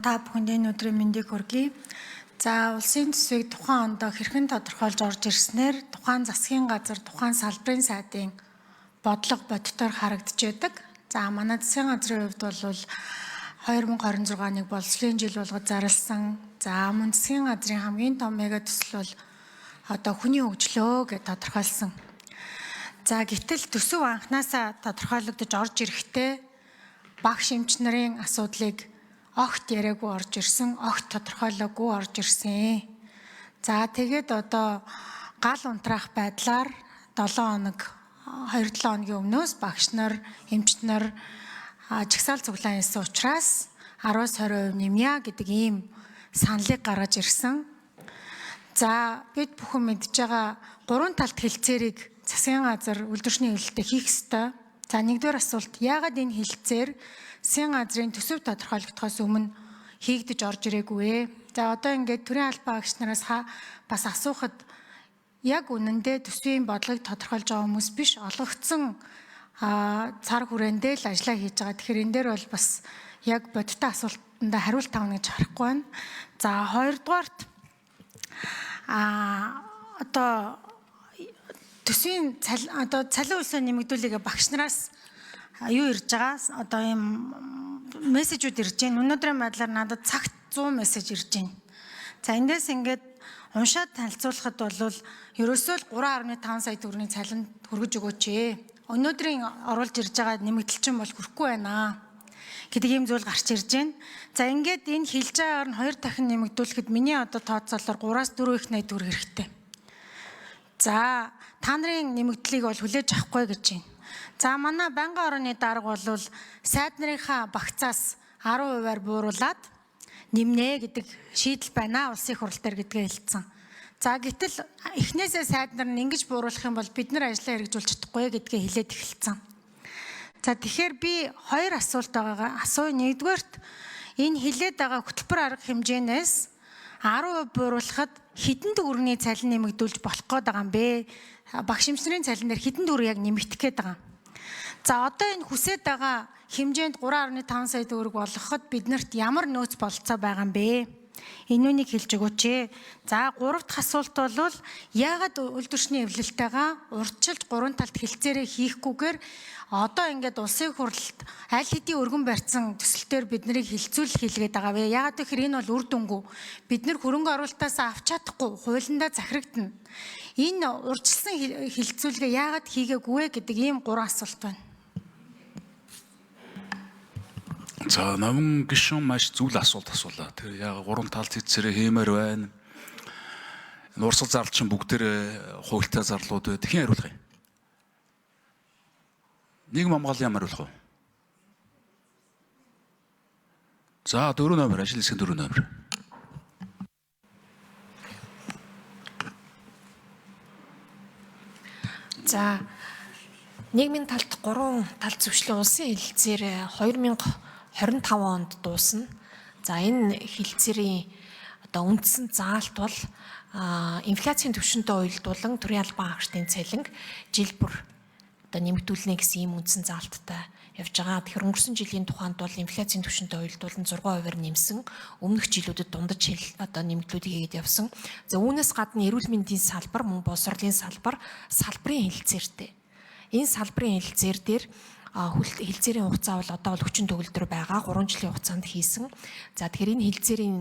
Та бүхэнд өдрийн мэндийг хүргэе. За улсын төсвийг тухайн онд хэрхэн тодорхойлж орж ирснээр тухайн засгийн газар, тухайн салбарын сайдын бодлого бодтоор харагдж байдаг. За манай засгийн газрын хувьд бол 2026-ыг боловсролын жил болгож зарласан. За мөн засгийн газрын хамгийн том мега төсөл бол одоо хүний хөгжлөө гэж тодорхойлсон. За гэтэл төсөв анханасаа тодорхойлогдож орж ирэхдээ багш эмч нарын асуудлыг огт яриаггүй орж ирсэн, огт тодорхойлоогүй орж ирсэн. За тэгээд одоо гал унтраах байдлаар 7 хоног 2-7 хоногийн өмнөөс багш нар, эмч нар жагсаал цуглаан хийсэн учраас 10-20% нэмье гэдэг ийм саналыг гаргаж ирсэн. За бид бүхэн мэдж байгаа 3 талт хэлцээрийг засгийн газар үйлдвэрчний хөвлөлтөд хийх ёстой. За нэгдүгээр асуулт, яагаад энэ хэлцээр засгийн газрын төсөв тодорхойлогдохоос өмнө хийгдэж орж ирээгүй вэ? За одоо ингээд төрийн албан агч нараас бас асуухад яг үнэндээ төсвийн бодлогыг тодорхойлж байгаа хүмүүс биш, олгогдсон цар хүрээндээ л ажиллаа хийж байгаа. Тэгэхээр энэ дээр бол бас яг бодиттой асуултанд хариулт тавна гэж харахгүй байна. За хоёрдугаарт одоо төсвийн цалин хөлсөө нэмэгдүүлэгээ багш нараас юу ирж байгаа? Одоо ийм мессежүүд ирж байна. Өнөөдрийн байдлаар надад цагт 100 мессеж ирж байна. За эндээс ингээд уншаад танилцуулахад бол ерөөсөө л 3.5 сая төгрөгийн цалин хүргэж өгөөч ээ. Өнөөдрийн оруулж ирж байгаа нэмэгдэлчин бол хүрэхгүй байна гэдэг ийм зүйл гарч ирж байна. За ингээд энэ хэлж байгаагаар нь 2 дахин нэмэгдүүлэхэд миний одоо тооцоолоор 3-4 их найд төгрөг хэрэгтэй. За та нарын нэмэгдлийг бол хүлээж авахгүй гэж байна. За манай байнгын орооны дарга бол сайд нарынхаа багцаас 10%-аар бууруулад нэмнэ гэдэг шийдэл байна улсын их хурл дээр гэдгээ хэлсэн. За гэтэл эхнээсээ сайд нар нь ингэж бууруулах юм бол бид нар ажлаа хэрэгжүүлж чадахгүй гэдгээ хэлээд эхэлсэн. За тэгэхээр би 2 асуулт байгаагаа асууя. Нэгдүгээрт энэ хилээд байгаа хөтөлбөр арга хэмжээнээс 10% бууруулахад хэдэн төгрөгийн цалин нэмэгдүүлж болох гээд байгаа юм бэ? Багш эмчнэрийн цалин дээр хэдэн төгрөг яг нэмэгдэх гээд байгаа юм? За одоо энэ хүсэж байгаа хэмжээнд 3.5 сая төгрөг болгоход биднэрт ямар нөөц бололцоо байгаа юм бэ? Энүүнийг хэлж өгөөч ээ. За 3 дахь асуулт бол яагаад үйлдвэрчний эвлэлтэйгээ урьдчилж 3 талт хэлцээрээ хийхгүйгээр одоо ингээд улсын хурлд аль хэдийн өргөн барьсан төсөлтөөр бид нарыг хилцүүлэх хийлгээд байгаа вэ? Яагаад гэхээр энэ бол үр дүнгүй. Бид нар хөрөнгө оруулалтаас авч чадахгүй, хуулиндаа захирагдана. Энэ урьдчилсан хилцүүлгээ яагаад хийгээгүй вэ гэдэг ийм 3 асуулт байна. За намын гишүүн маш зүйл асуулт асуулаа. Тэр яг 3 талт хэлцээрээ хиймээр байна. Энэ урсгал зарлал чинь бүгдээр хуультай зарлууд бай. Тэхийн хариулах юм. Нийгэм хамгааллын ямар хариулах вэ? За 4 номер, ажил хэсгийн 4 номер. За нийгмийн талд 3 тал зөвшлийн улсын хэлэлцээр 2025 онд дуусна. За энэ хэлэлцээрийн одоо үндсэн заалт бол инфляцийн түвшинтэй уялдуулан төрийн албан агчдын цалинг жил бүр одоо нэмэгдүүлнэ гэсэн ийм үндсэн заалттай явж байгаа. Тэгэхээр өнгөрсөн жилийн тухайд бол инфляцийн түвшинтэй уялдуулан 6%-аар нэмсэн. Өмнөх жилүүдэд дундаж одоо нэмэгдлүүд хийгээд явсан. За үүнээс гадна эрүүл мэндийн салбар, мөн боловсролын салбарын хэлэлцээртэй. Энэ салбарын хэлэлцээр дээр хэлэлцээрийн хугацаа бол одоо бол хүчин төгөлдөр байгаа. 3 жилийн хугацаанд хийсэн. За тэгэхээр энэ хэлэлцээрийн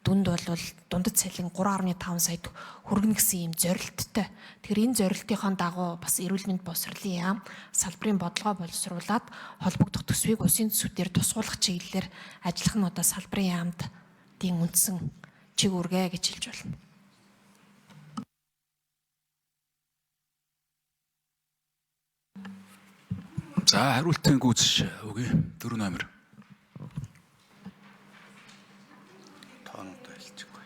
дүнд бол дундад цалин 3.5 сая хүргэнэ гэсэн ийм зорилттой. Тэгэхээр энэ зорилтын дагуу бас эрүүл мэнд боловсролын яам салбарын бодлогоо боловсруулад холбогдох төсвийг улсын төсвүүдээр тусгуулах чиглэлээр ажиллах нь одоо салбарын яамд тийм үндсэн чиг үүргээ гэж хэлж байна. За хариултын гүйцэж өгье. 4 номер. Тоонуудаа хэлчихгүй.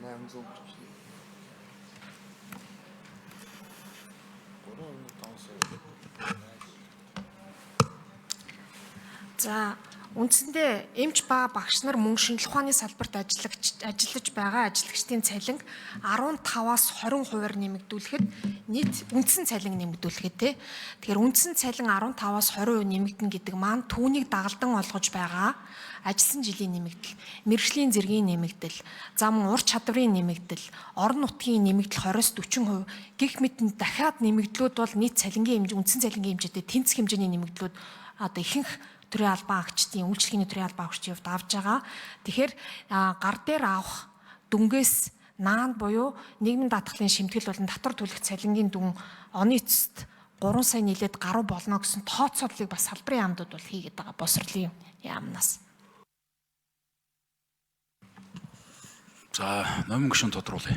800. За үндсэндээ эмч ба багш нар мөн шинжилгээ ухааны салбарт ажиллаж байгаа ажиллагчдын цалин 15-аас 20%-аар нэмэгдүүлэхэд нийт үндсэн цалин нэмэгдүүлэхэд тэгэхээр үндсэн цалин 15-аас 20% нэмэгдэнэ гэдэг маань түүнийг дагалдан олгож байгаа ажилласан жилийн нэмэгдэл, мэргэжлийн зэргийн нэмэгдэл, зам ур чадварын нэмэгдэл, орон нутгийн нэмэгдэл 20-40%, гэх мэтэн дахиад нэмэгдлүүд бол нийт цалингийн хэмжээ, үндсэн цалингийн хэмжээтэй тэнцэх хэмжээний нэмэгдлүүд одоо ихэнх төрийн албан агчдын, үйлчлэгээний төрийн албан агчдын хувьд авж байгаа. Тэгэхээр гар дээр авах дүнгээс наанд буюу нийгмийн даатгалын шимтгэл болон татвар төлөх цалингийн дүн оны эцэст 3 сая нийлээд гаруй болно гэсэн тооцооллыг бас салбарын яамдууд бол хийгээд байгаа боловсролын яамнаас. За, номын гишүүн тодруулъя.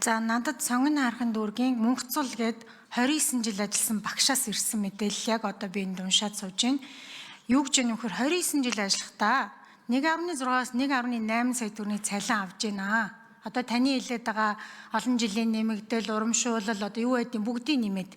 За надад сонгон харахын дүүргийн Мөнхцул гээд 29 жил ажилласан багшаас ирсэн мэдээлэл яг одоо би энд уншаад сууж байна. Юу гэж нөхөр 29 жил ажиллахдаа 1.6-аас 1.8 сая төгрөгийн цалин авж байна. Одоо таны хэлээд байгаа олон жилийн нэмэгдэл, урамшуулал одоо юу байдیں бүгдийг нэмээд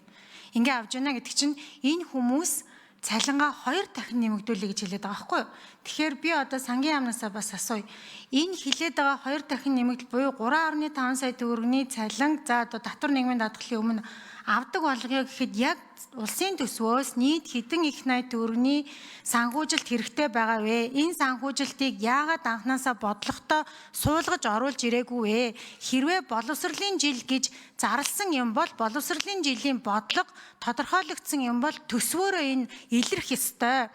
ингээ авж байна гэдэг чинь энэ хүмүүс цалингаа 2 дахин нэмэгдүүлээ гэж хэлээд байгаа байхгүй юу? Тэгэхээр би одоо сангийн яамнасаа бас асууя. Энэ хэлээд байгаа 2 дахин нэмэгдэл буюу 3.5 сая төгрөгийн цалин за одоо татвар нийгмийн даатгалын өмнө авдаг болгоё гэхэд яг улсын төсвөөс нийт хэдэн их 80 төгрөгийн санхүүжилт хэрэгтэй байгаа вэ? Энэ санхүүжилтийг яагаад анханасаа бодлоготой суулгаж оруулж ирээгүй вэ? Хэрвээ боловсролын жил гэж зарласан юм бол боловсролын жилийн бодлого тодорхойлогдсон юм бол төсвөөрөө энэ илэрх ёстой.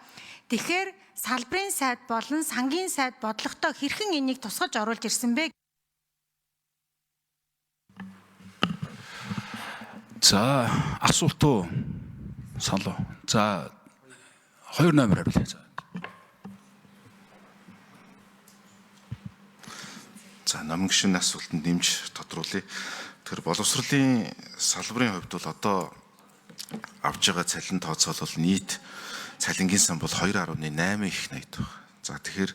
Тэгэхээр салбарын сайд болон сангийн сайд бодлоготой хэрхэн энийг тусгаж оруулж ирсэн бэ? За, асуулт уу? Санал. За, 2 номер хариулъя. За, номын гишүүний асуултанд нэмж тодруулъя. Тэгэхээр боловсролын салбарын хувьд бол одоо авж байгаа цалин тооцоол бол нийт цалингийн сан бол 2.8 их 80 байна. За, тэгэхээр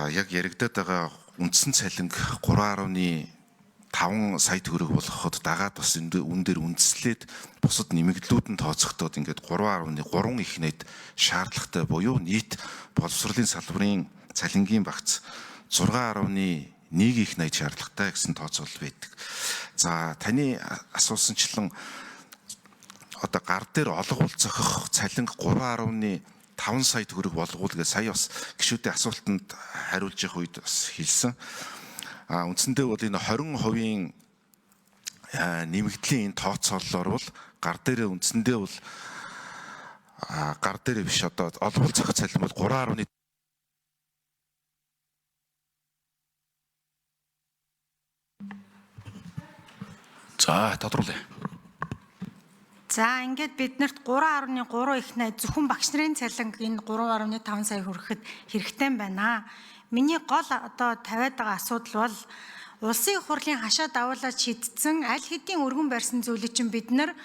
яг яригадаад байгаа үндсэн цалинг 3.5 сая төгрөг болгоход дагаад бас үн дээр үндэслээд бусад нэмэгдлүүд нь тооцохдод ингээд 3.3 их 80 шаардлагатай буюу нийт боловсролын салбарын цалингийн багц 6.1 их 80 шаардлагатай гэсэн тооцоол байдаг. За, таны асуусанчлан одоо гар дээр олгуул зохих цалинг 3.5 сая төгрөг болгуул гэж сая бас гишүүдийн асуултанд хариулж явах үед бас хэлсэн. Үндсэндээ бол энэ 20% нэмэгдлийн тооцооллоор бол гар дээр үндсэндээ бол гар дээр биш одоо олбол зохих цалин бол 3.1 За, тодруулъя. За ингээд биднэрт 3.3 их 80 зөвхөн багш нарын цалинг энэ 3.5 сая хүрэхэд хэрэгтэй байна. Миний гол одоо тавиад байгаа асуудал бол улсын их хурлын хашаа давуулаад шийдсэн аль хэдийн өргөн барьсан зүйлийг чинь бид нар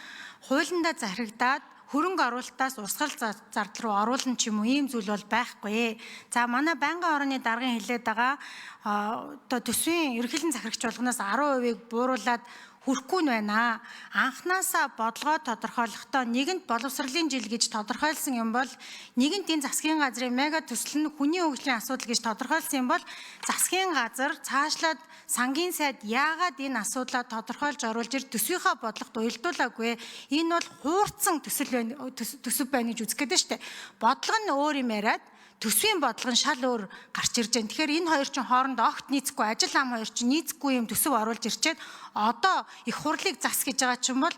хуулиндаа зарагдаад хөрөнгө оруулалтаас урсгал зардал руу оруулна ч юм уу ийм зүйл бол байхгүй. За манай байнгын орны даргын хэлээд байгаа одоо төсвийн ерөнхийлөн захирагч болгоноос 10%-ийг бууруулад хүрхгүй нь байна. Анханасаа бодлогоо тодорхойлохдоо нэгэнт боловсролын жил гэж тодорхойлсон юм бол нэгэнт энэ засгийн газрын мега төсөл нь хүний хөгжлийн асуудал гэж тодорхойлсон юм бол засгийн газар цаашлаад сангийн сайд яагаад энэ асуудлаа тодорхойлж оруулж ир төсвийнхаа бодлогот уялдуулаагүй. Энэ бол хуурцсан төсөв байна гэж үзэх гэдэг нь шүү дээ. Бодлого нь өөр юм яриад төсвийн бодлого нь шал өөр гарч ирж байна. Тэгэхээр энэ хоёр чинь хоорондоо огт нийцэхгүй, ажил ам хоёр чинь нийцэхгүй юм төсөв оруулж ирчээд одоо их хурлыг зас гэж байгаа чинь бол